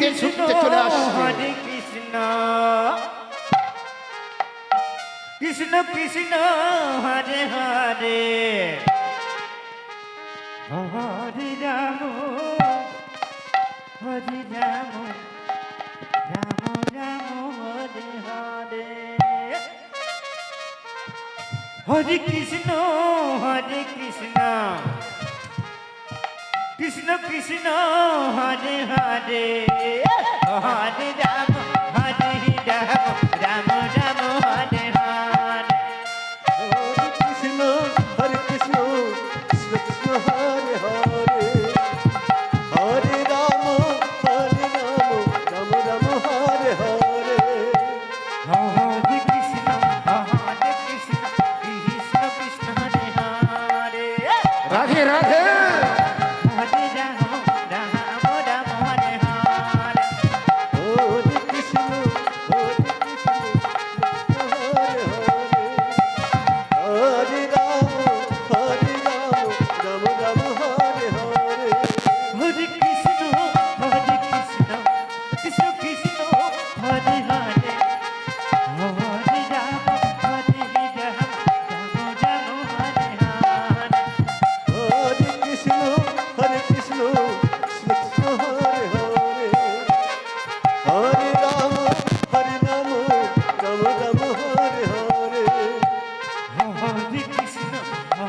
ছুটতে ছুটতে চলে আসছে। হরে কৃষ্ণ কৃষ্ণ কৃষ্ণ হরে হরে হরে রাম হরে রাম রাম রাম হরে হরে হরে কৃষ্ণ কৃষ্ণ কৃষ্ণ হরে হরে হরে রাম রাম রাম হরে হরে হরে কৃষ্ণ কৃষ্ণ কৃষ্ণ হরে হরে হরে রাম রাম রাম হরে হরে হরে কৃষ্ণ কৃষ্ণ কৃষ্ণ হরে হরে রাধে রাধে। হরে রাম রাম রাম হরে হরে হরে কৃষ্ণ কৃষ্ণ হরে হরে হরে রাম রাম রাম হরে হরে হরে কৃষ্ণ কৃষ্ণ কৃষ্ণ হরে হরে হরে রাম রাম রাম হরে হরে হরে কৃষ্ণ কৃষ্ণ কৃষ্ণ হরে হরে হরে রাম রাম রাম হরে হরে হরে কৃষ্ণ কৃষ্ণ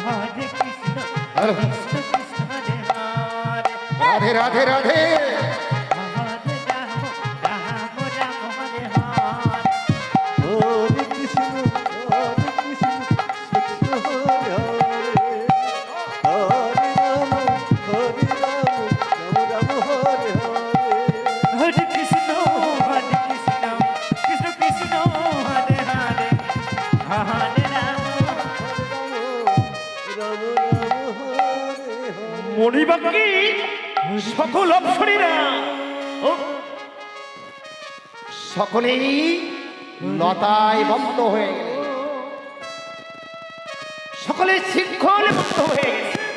হরে কৃষ্ণ হরে হরে রাধে রাধে রাধে। হরে রাম রাম হরে হরে হরে কৃষ্ণ কৃষ্ণ হরে হরে হরে রাম রাম হরে হরে হরে কৃষ্ণ কৃষ্ণ কৃষ্ণ হরে হরে হরে রাম রাম রাম হরে হরে মণিবাকি সকল অপ্সরীরা সকলেই লতায় বন্ধ হয়ে গেল, সকলে শৃঙ্খলে বন্ধ হয়ে গেছে।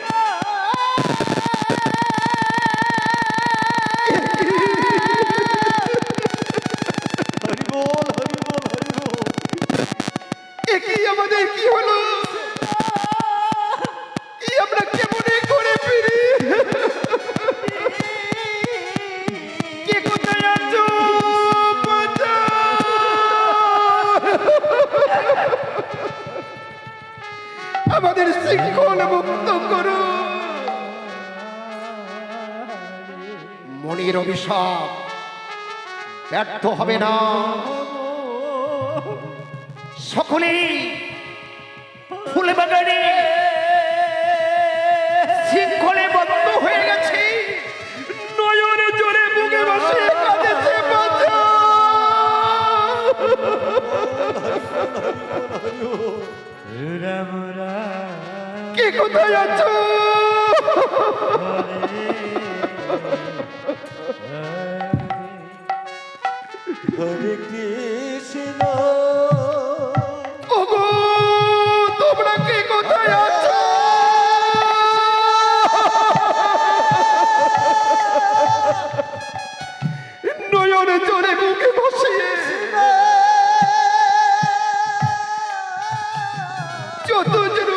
হরি বল হরি বল হরি বল একই আমাদের কি হলো? আমরা কেমনে করে ফিরি? কে কোথায় আছো? আমাদের শৃঙ্খল মুক্ত করো। মনির অভিশাপ ব্যর্থ হবে না। সকলেই ফুল বাগানে শৃঙ্খলে বদ্ধ হয়ে গেছে। নয়নে জোরে বুকে বসে কাঁদেছে বাঁচা। রাম রাম কে কোথায় আছো? হরে কৃষ্ণ ওগো তোমরা কে কোথায় আছো? নয়নে জোরে বুকে বসিয়ে চতুর্জুর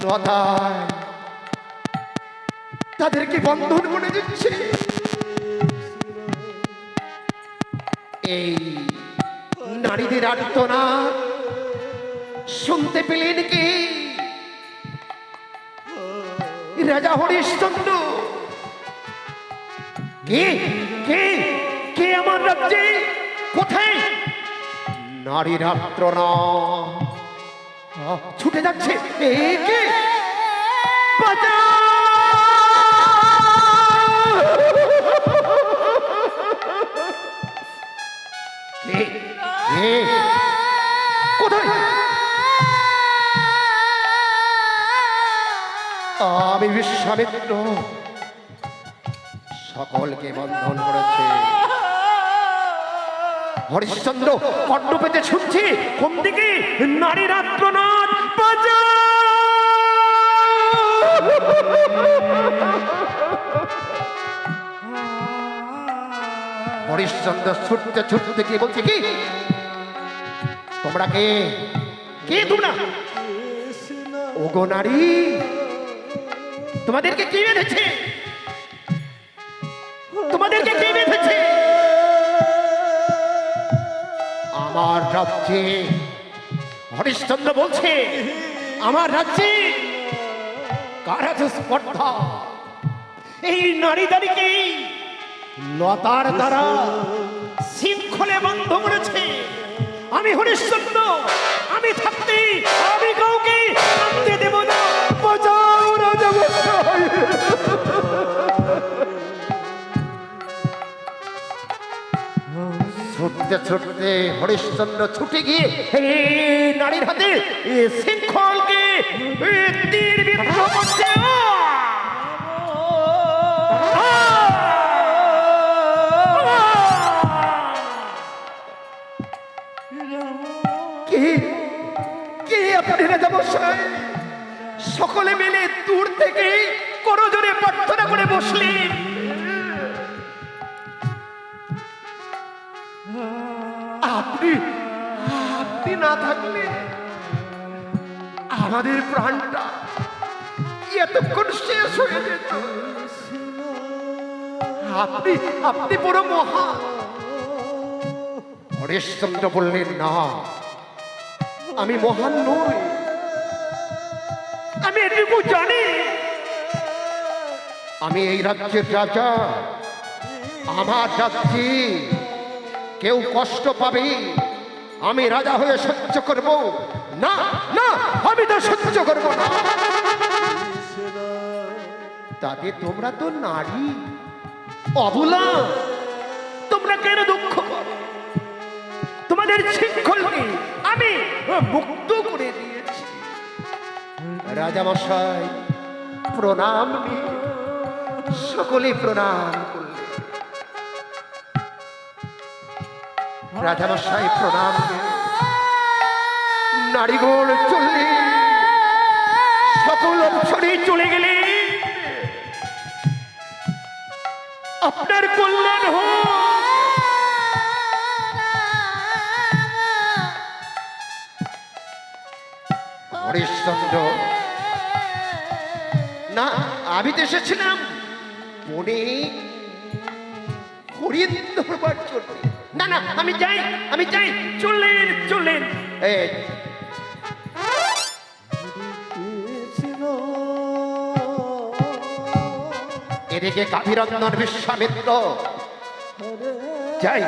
লতায় তাদেরকে বন্ধন করে দিচ্ছে। এই নারীদের আর্তনাদ শুনতে পেলেন কি রাজা হরিশ্চন্দ্র? কে কে কে আমার রাজ্যে কোথায় নারীর আর্তনাদ ছুটে যাচ্ছে? এ কে? বাঁচাও! কে কে কোথায়? আমি বিশ্বামিত্র সকলকে বন্ধন করেছে। হরিশ্চন্দ্র কণ্ঠ পেতে শুনছি কোন দিকে নারীর আত্মনাদ বাজা। হরিশ্চন্দ্র ছুটতে ছুটতে গিয়ে বলছে, কি তোমরা কে? কে তোমরা? ওগো নারী, তোমাদেরকে কে বেঁধেছে? তোমাদেরকে কে বেঁধেছে? আমার রাজ্যে, হরিশ্চন্দ্র বলছে, আমার রাজ্যে কার আছে স্পর্ধা? এই নারীদারিকে লতার দ্বারা শৃঙ্খলে বন্ধ করেছে। আমি হরিশ্চন্দ্র, আমি থাকতে আমি কাউকে থাকতে দেব না। বাঁচাও রাজামশাই। ছুটতে ছুটতে হরিশ্চন্দ্র ছুটে গিয়ে এই নারীর হাতে শৃঙ্খলকে তীর বিদ্ধ করছে। কে কে আপনি রাজামশাই? সকলে মিলে দূর থেকে করজোরে প্রার্থনা করে বসলেন। আপনি আপনি না থাকলে আমাদের প্রাণটা এতক্ষণ শেষ হয়ে যেত। আপনি আপনি বড় মহা। হরিশ্চন্দ্র বললেন, না, আমি মহান নই। আমি এটুকু জানি, আমি এই রাজ্যের রাজা। আমার রাজ্যে কেউ কষ্ট পাবে, আমি রাজা হয়ে সহ্য করব না। না, আমি তো সহ্য করব না। তাতে তোমরা তো নারী, অবলা, তোমরা কেন দুঃখ করো? তোমাদের শৃঙ্খলকে আমি মুক্ত করে দিয়েছি। রাজামশাই প্রণাম নিয়ে সকলে প্রণাম করলেন। রাজামশাই প্রণাম নিয়ে নারীগণ চললেন, সকল অপসরে চলে গেলেন। আপনার কল্যাণ হোক। হরিশ্চন্দ্র, না, আমি তো এসেছিলাম বনে হরিণ ধরবার জন্য। না না, আমি যাই, আমি যাই। চললেন চললেন। এদিকে কাভিরন্দন বিশ্বামিত্র যাই